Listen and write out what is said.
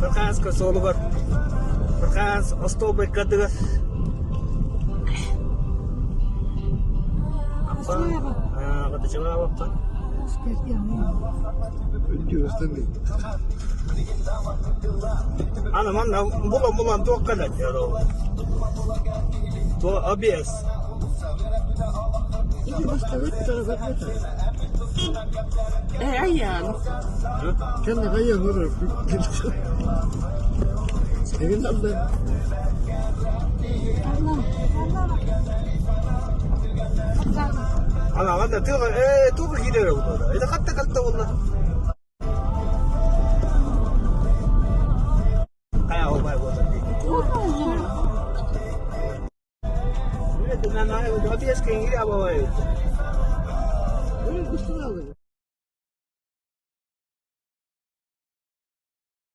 Berkas ke Solo bar. Berkas Ostobe kadıgar. Apa? Kata cuma apa? Göstermeyin. Ana mana bulan tuh kalah ya lo. Tuh ABS. İki başta bir tarafa yeter. Ayağın. Kendi kayıyor olur. Senin aldın. Ana kata tuh gidiyor burada. Itu kata bunlar. Kayak apa ya buat tadi? Ini dengan ABS kayak gini apa ya? Öyle kusur alıyor.